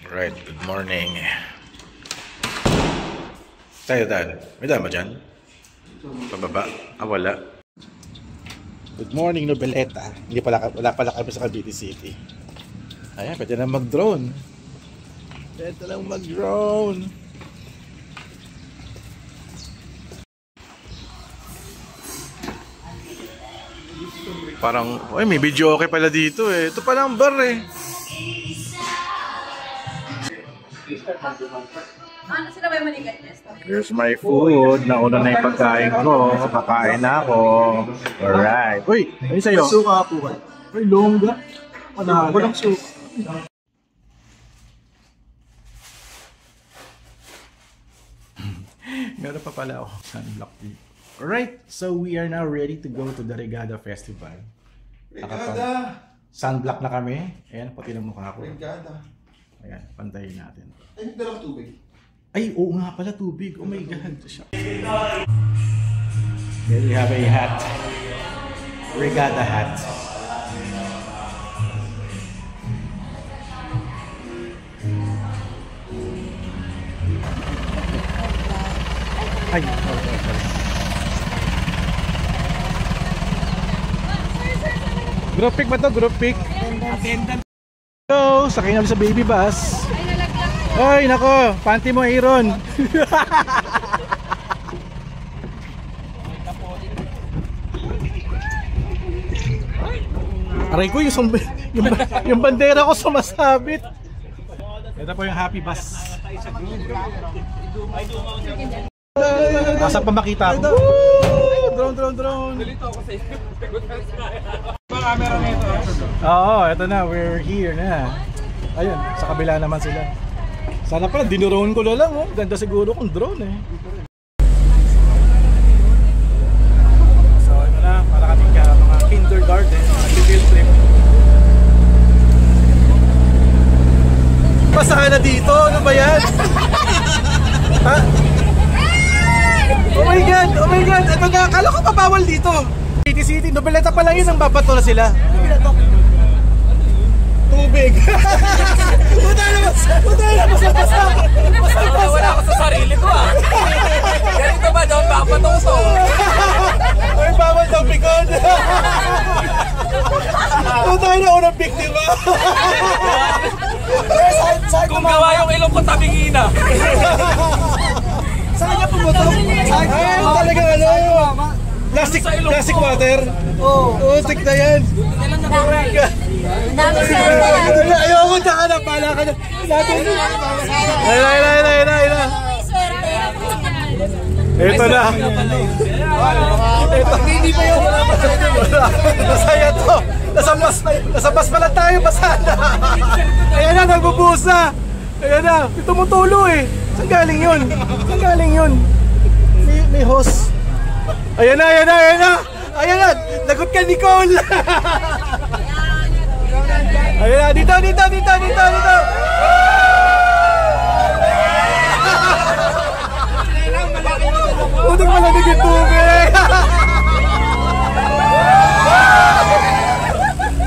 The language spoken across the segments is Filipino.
Alright, good morning. Tayo, Dan. May dama dyan? Pababa? Wala. Good morning, Nobeleta. Wala pala kami sa Cavite City. Ayan, pwede na mag-drone. Pwede lang mag-drone. Parang, may video okay pala dito eh. Ito pala ang bar eh. Here's my food. Nauna na yung pagkain ko. Kakain na ako. Alright. Uy, ano sa'yo? Suka po ba? Ay, longga. Walang suka. Meron pa pala ako sunblock dito. Alright, so we are now ready to go to the Regada Festival. Regada! Sunblock na kami. Ayan, pati ng mukha ko. Regada. Ayan, pantayin natin. Ay, dala ko tubig. Ay, oo nga pala, tubig. Oh my God. There we have a hat. Regada hat. Ay, sorry. Group pic ba to? Group pic? Attendant. Hello, sakay namin sa baby bus. Ay, nako, panty mo, Aaron. Aray ko, yung bandera ko sumasabit. Ito po yung happy bus. Nasa pa makita ako. Drone. Oo, ito na, we're here na. Ayun, sa kabila naman sila. Sana pala, dinurone ko na lang, oh. Ganda siguro kung drone eh. So, ito na, para kaming mga kindergarten, field trip. Basta ka na dito, ano ba yan? Ha? Oh my God, ito nga, akala ko papawal dito. City, Nobeleta pa lang yun, ang babato na sila. Tubig. Punta na basta. Wala ako sa sarili ko ah. Ganito ba daw babato ko? Ay, bawal daw pikon. Punta na unang biktima. Kung gawa yung ilong ko tabingin na. Saan niya pumutok? Ay, talagang ano. Plastic water? Oo, stick na yan. Ayoko, taka na, pala ka na. Ayla. Ito na. Hindi pa yun. Masaya to. Nasa bus pa lang tayo, basada. Ayan na, nagbubuhos na. Ayan na, tumutulo eh. Saan galing yun? May hose. Ayan na, lagot ka, Nicole. Ayan na, dito. Utang malamig yung tubig.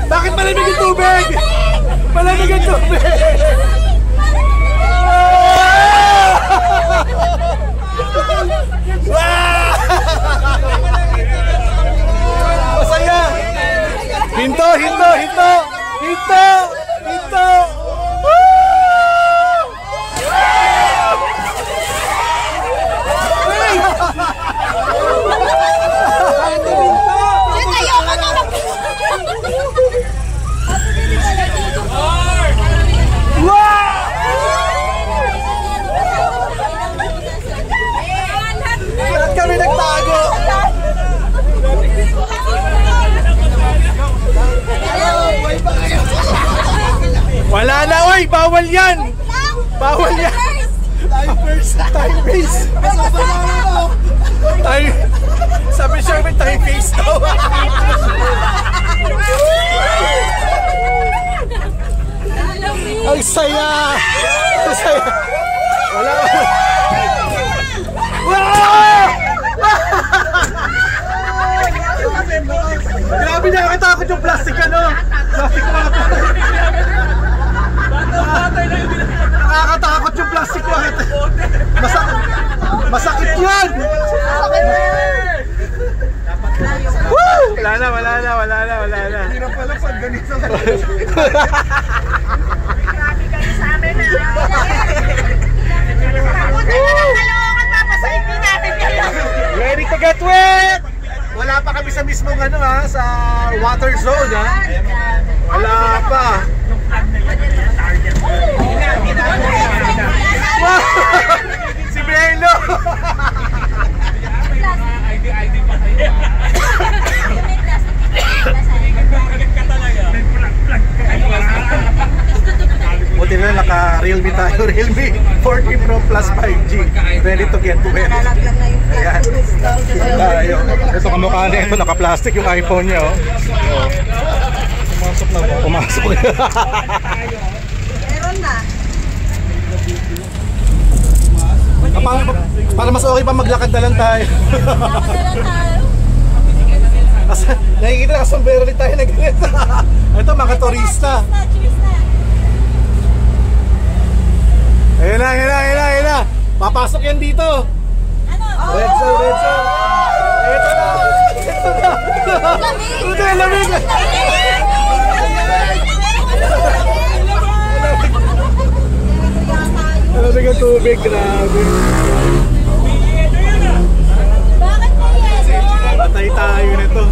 Bakit malamig yung tubig? Malamig yung tubig. Masaya. Hinto. Lahat kami nagtago. Wala na, oy! Bawal yan! Time face! Sabi siya may time face daw. Ang saya! Wala! Grabe, nakakatakot yung plastic plastic yun! Woo! Wala na. Hindi na pala pag ganito. Grabe kayo sa amin na. Punta na ng Caloocan, papasahin natin kayo. Ready to get wet! Wala pa kami sa mismong sa water zone Wala pa. Wow! Si Belo! Buti na naka-Realme tayo, Realme 40 Pro Plus 5G. Ready to get wet. Ayan. Tayo. Ito kamukha na ito, naka-plastic yung iPhone niya. Pumasok na ba? Pumasok. Meron na. Para mas okay pa maglakad na lang tayo. Nakikita na kasambero rin tayo na ganito. Ito mga turista. Ayun na. Papasok yan dito. Red zone. Ito na. Lamig. Lamig ang tubig, grabe. Bakit po yan? Patay tayo nito.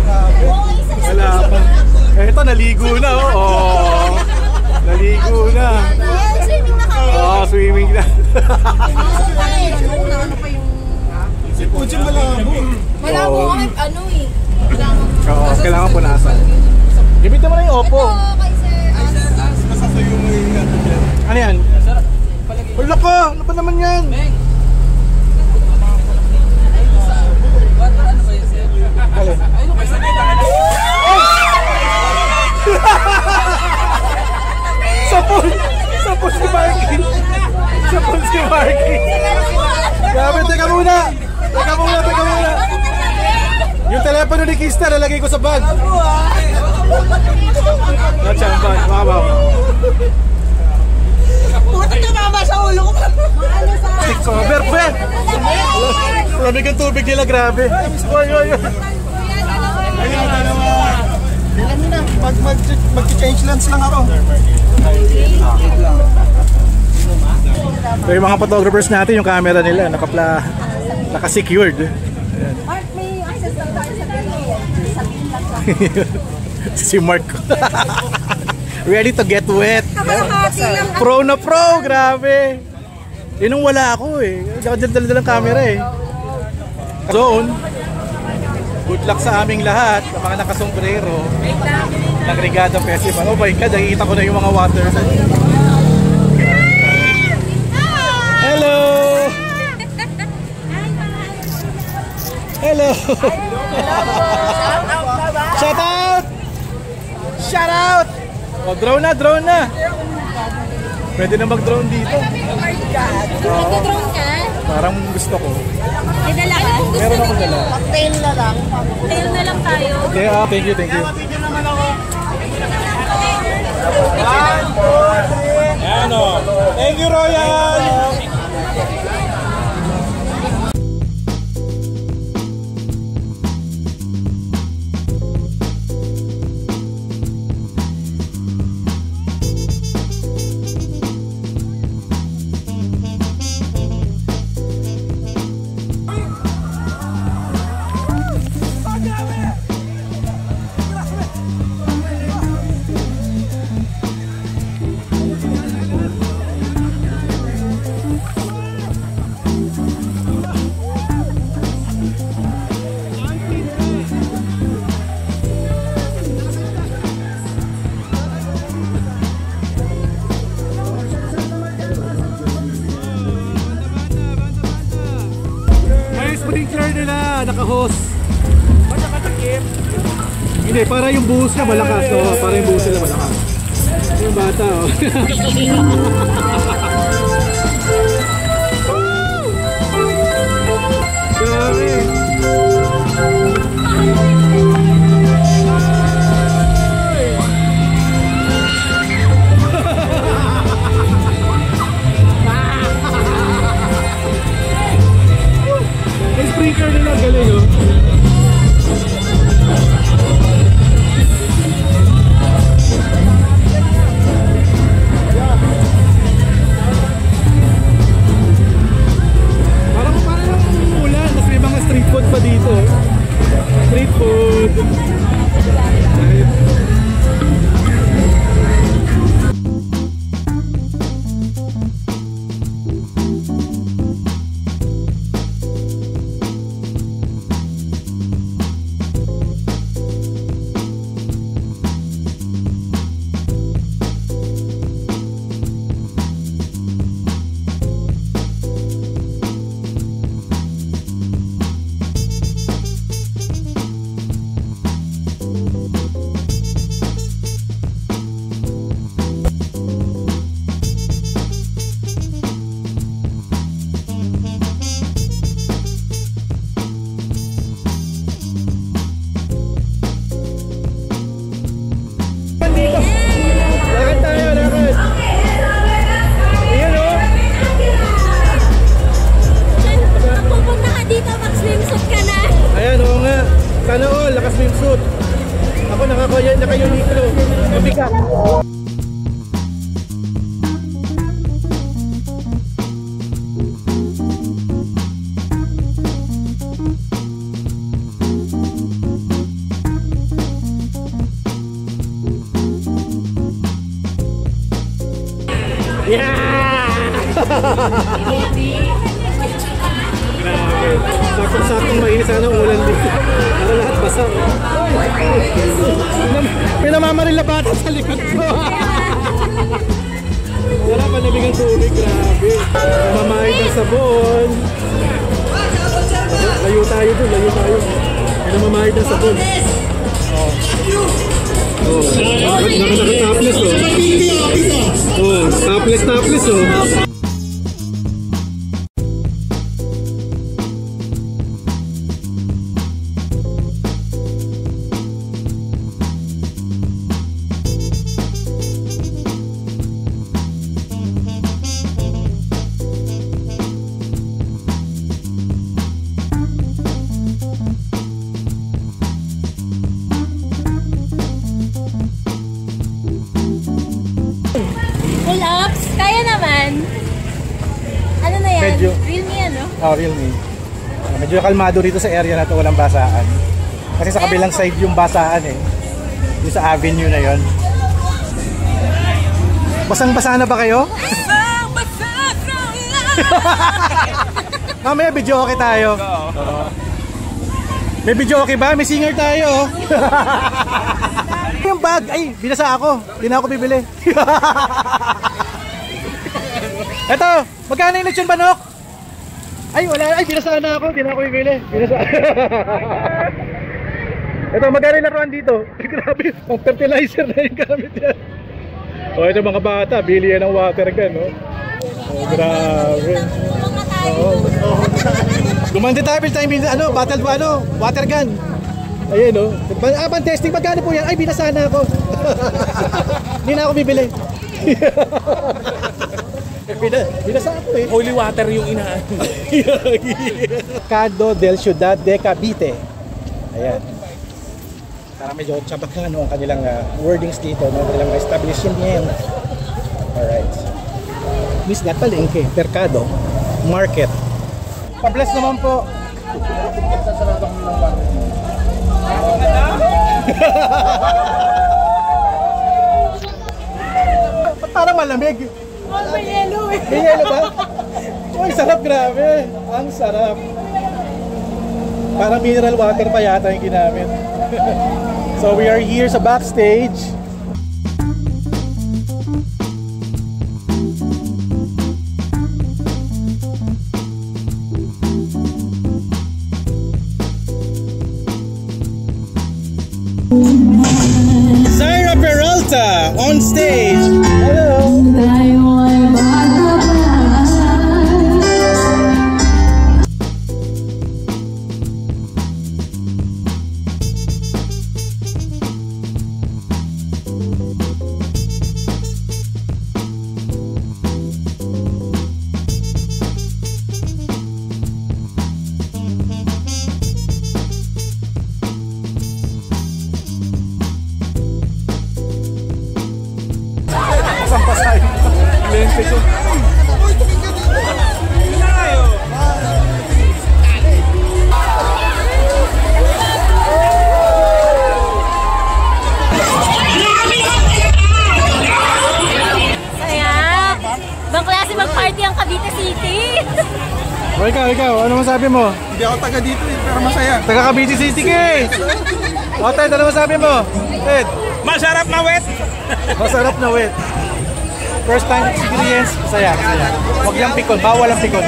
Wala pa. Ito, naligo na Naligo na. Swimming na kayo. Swimming na. Ano pa yung... Si Pujin malabo. Wala po kami, Kailangan punasan. Gamitin mo na yung Oppo. kay Sir. Masasayo mo yung dyan. Ano yan? Wala ko! Ano pa naman yan? Sapol si Marky! Grabe, teka muna! Yung telepono ni Kista, lalagay ko sa bag. Nachamban, mama. Puta tumama sa ulo ko. Ano sa... Take cover, friend! Lamig ang tubig nila, grabe. Oy. Ayun, dalawa. Bilan mo na. Mag-change lens lang ako. So yung mga photographers natin, yung camera nila, naka-secured. Mark, may access lang tayo sa ganyan. Sabihin lang sa... Si Mark. Ready to get wet. Kamalahati lang. Pro na pro, grabe. Yun ang wala ako Hindi ako dala-dala ng camera Zone. Good luck sa aming lahat, sa mga nakasombrero ng Regatta Festival. Oh my God, nakikita ko na yung mga water. Hello! Shout out! Oh, drone na! Pwede na mag-drone dito. Nag-drone ka? Parang gusto ko. May dala ka? Meron ako dala. Cocktail na lang. Cocktail na lang tayo. Okay, thank you. Ano? Thank you, Royal! Sprinkler nila, naka-hose. Ba't nakatakip? Hindi, para yung buhos niya malakas. Para yung buhos nila malakas. Yung bata, Grabe. Ayan, oo nga. Sana all, naka-swimsuit. Ako naka-Uniqlo. Mabigat. Grabe. Sakong-sakong mainit sana umulan dito. Para lahat basa. May namamaril na bata sa likod ko. Wala pa nabigang tubig. Grabe. Mamahid ang sabon. Layo tayo dun. Layo tayo. May namamahid ang sabon. Oh, naka-topless oh. Oh, topless oh. Pull-ups? Kaya naman. Ano na yan? Medyo. Realme ano? Oh, Realme. Medyo kalmado rito sa area na to, walang basaan. Kasi sa kabilang side yung basaan eh. Yung sa avenue na yon. Basang-basa na ba kayo? Mamaya video okay tayo. May video okay ba? May singer tayo. Yung bag, ay, binasa ako. Hindi na ako bibili. Eto, magkano yung lechon manok? Ay, wala. Ay, binasa na ako. Hindi na ako bibili. Binasa. Eto, magkano yung laruan dito? Grabe, pang fertilizer na yung gamit yan. O, ito mga bata, bili yan ng water gun, no? Oh, grabe. Oo. Gumandi tayo, ano, battle, ano, water gun. Ayan o. Pan testing, magkano po yan? Ay, binasa na ako. Hindi na ako bibili. Binasa ako eh. Holy water yung inaan. Mercado del Ciudad de Cavite. Ayan. Para medyo tsabakan ang kanilang wordings dito, no? Kanilang establishment. Alright. Miss that palengke, Mercado, Market. Pa-bless naman po. Parang malamig. May yellow eh. May yelo ba? Uy, sarap, grabe. Ang sarap. Parang mineral water pa yata yung ginamit. So we are here sa backstage. Zaira Peralta on stage. Hello. Lente ko. Saya! Bang klase mag-party ang Cavite City! O ikaw, ano masabi mo? Hindi ako taga dito eh, pero masaya. Taga Cavite City ka eh! O Ted, ano masabi mo? Ted? Masarap na wet! Masarap na wet. First time experience, masaya. Huwag lang pikon, bawal ang pikon.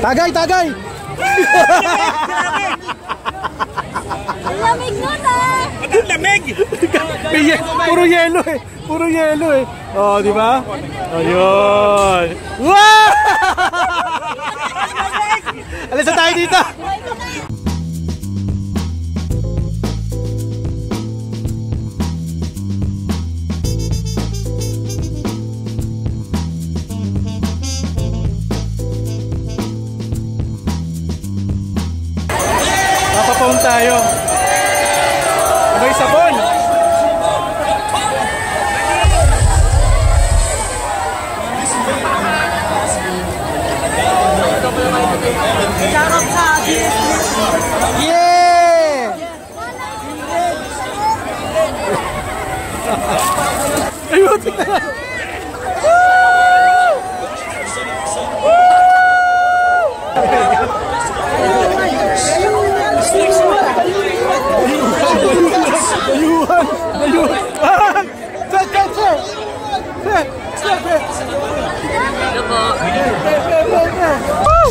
Tagay! Ang lamig nun ah! Ang lamig! Puro yelo eh. Oh, di ba? Ayun. Wow! Alis na tayo dito. Mag-foam tayo. May sabon. Yeah! Ayun! Dayuhan! Dayuhan! Ah! Sir! Woo!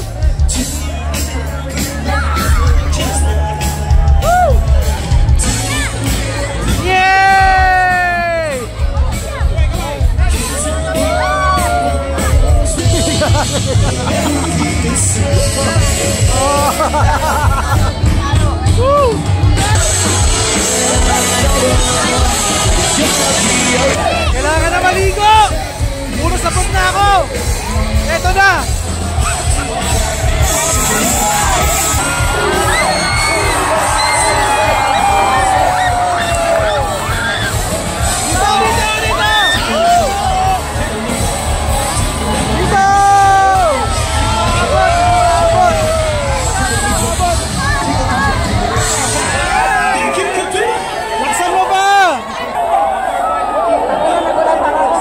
Woo! Yay! Woo! Kailangan na maligo! Puro sabon na ako! Eto na! Dito! Dito! Dito! Dito! Abot! Abot! Laksan mo ba?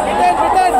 Bitan! Bitan!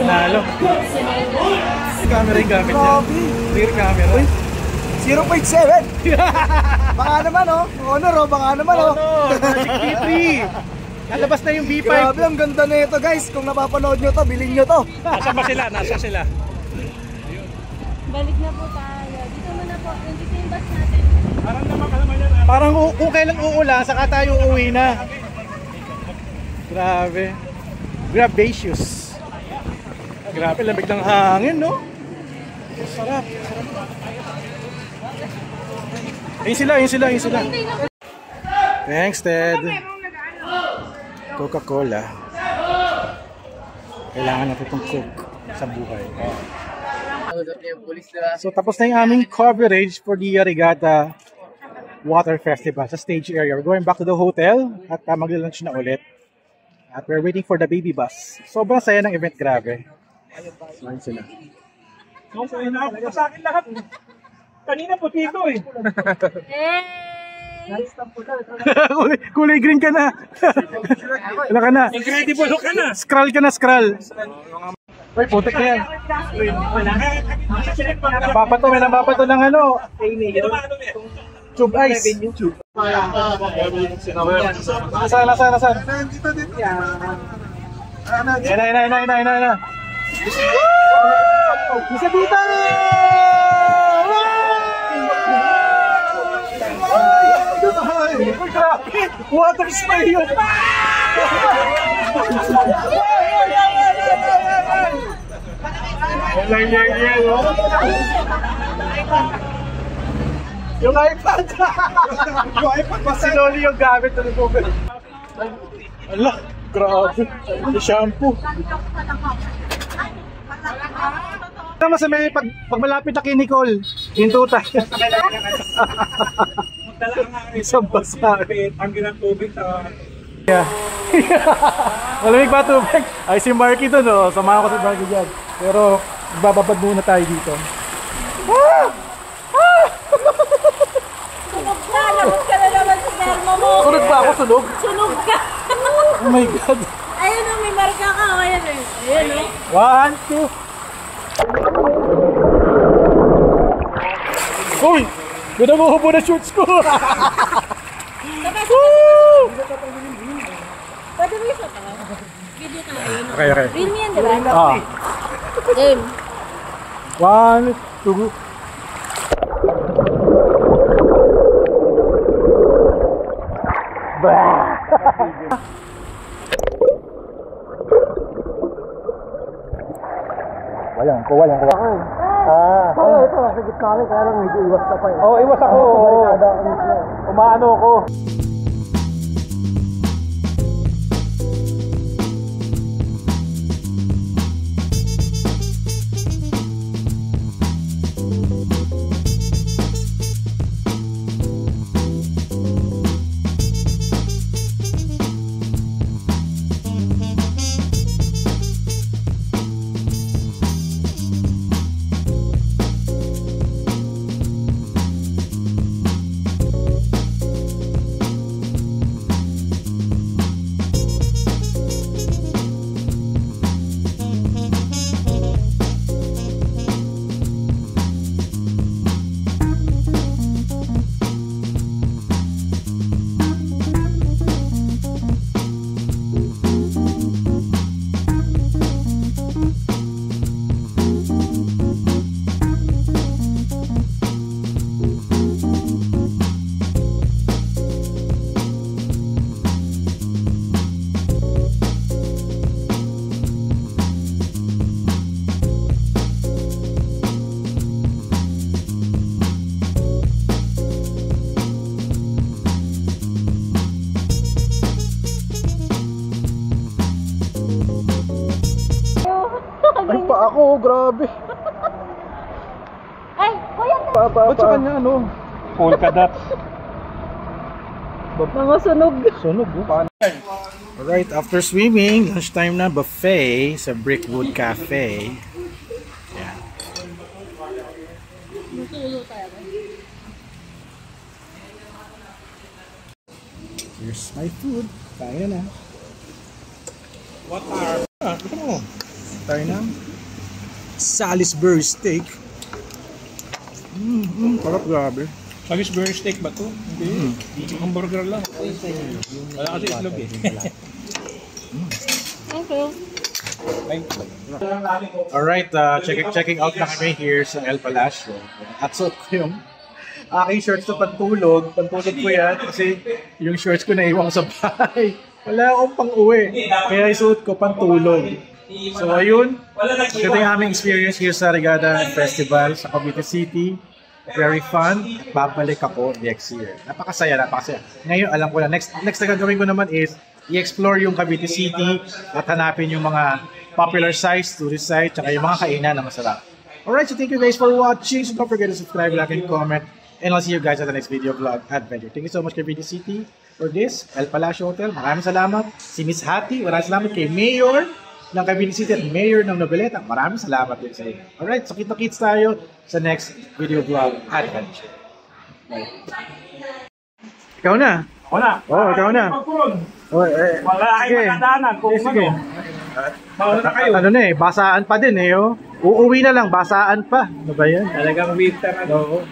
Nalo. Camera yung gamit niya. Rear camera. 0.7. Baka naman oh. Honor oh, baka naman oh. Magic B3. Nalabas na yung B5. Grabe, ang ganda na ito guys. Kung napapanood nyo to, bilhin nyo to. Nasa ba sila? Nasa sila? Balik na po tayo. Dito muna po. Dito yung bus natin. Parang kung kailan uulan, saka tayo uuwi na. Grabe. Grabacious. Grabe, lamig ng hangin, no? Sarap. Ayun sila. Thanks, Ted. Coca-Cola. Kailangan natin itong Coke sa buhay. So, tapos na yung aming coverage for the Regatta Water Festival sa stage area. We're going back to the hotel at magla-lunch na ulit. At we're waiting for the baby bus. Sobrang saya ng event, grabe. Ayun sila. Sa akin lahat. Kanina puti ito eh. Kulay green ka na. Wala ka na. Incredible ka na. Scroll ka na, scroll. Uy, putik na yan. May napapato ng ano. Tube ice. Nasaan? Yan. Isa dito! Grabe! Water spray yun! Yung iPad! Si Loli yung gamit na nag-open. Ala, grabe! Shampoo! Tama sa may pag malapit na kay Nicole, hinto tayo. Isang basa. Ang ginang tubig sa... Yeah. Malamig pa tubig. Ay si Marky doon, no? Samahan ko si Marky dyan. Pero bababad muna tayo dito. Sunog ka! Labas ka na naman sa dermo mo! Sunog ba ako? Sunog? Sunog ka! Oh my God. Ayun o, may marka ka. Ayan eh. Ayun o. 1, 2. Uy! Ganda mo hubo na shorts ko! Pwede mo yung shot ka? Video ka ayun. Okay. Real yan, di ba? Ah. Game. 1, 2. Walang ko. Ito, nasa gitna rin, kaya lang medyo iwas ka pa eh. Oh, iwas ako. Umaano ako. Ay pa ako, grabe. Ay, kuya! Ba't sa kanya ano? Polka dots. Mga sunog. Sunog oh. Alright, after swimming, lunchtime na, buffet sa Brickwood Cafe. Yan. Here's my food. Kaya na. Ito mo. Tayo na. Salisbury steak. Parang grabe. Salisbury steak ba to? Hindi. Hamburger lang. Wala kasi itlog eh. Alright, checking out na kami here sa El Palacio. At suot ko yung aking shorts na pantulog. Pantulog ko yan kasi yung shorts ko naiwan ko sa bahay. Wala akong pang-uwi. Kaya isuot ko pantulog. So ayun, ito yung aming experience here sa Regatta Festival sa Cavite City. Very fun. Babalik ako next year. Napakasaya. Ngayon alam ko na, next na gagawin ko naman is i-explore yung Cavite City at hanapin yung mga popular sites, tourist sites, tsaka yung mga kainan na masarap. Alright, so thank you guys for watching. So don't forget to subscribe, like, and comment. And I'll see you guys at the next video vlog adventure. Thank you so much Cavite City for this, El Palacio Hotel. Maraming salamat. Si Miss Hattie, maraming salamat kay Mayor ng Cavite City at Mayor ng Noveleta. Maraming salamat din sa inyo. Alright, so kita-kits tayo sa next video vlog adventure. Bye. Ikaw na. Wala. Oh, ikaw na. Wala kayong magandaanan kung sige. Mauna na kayo. Ano na eh, basaan pa din eh. Oh. Uuwi na lang, basaan pa. Ano ba yan? Talagang winter na. Oo.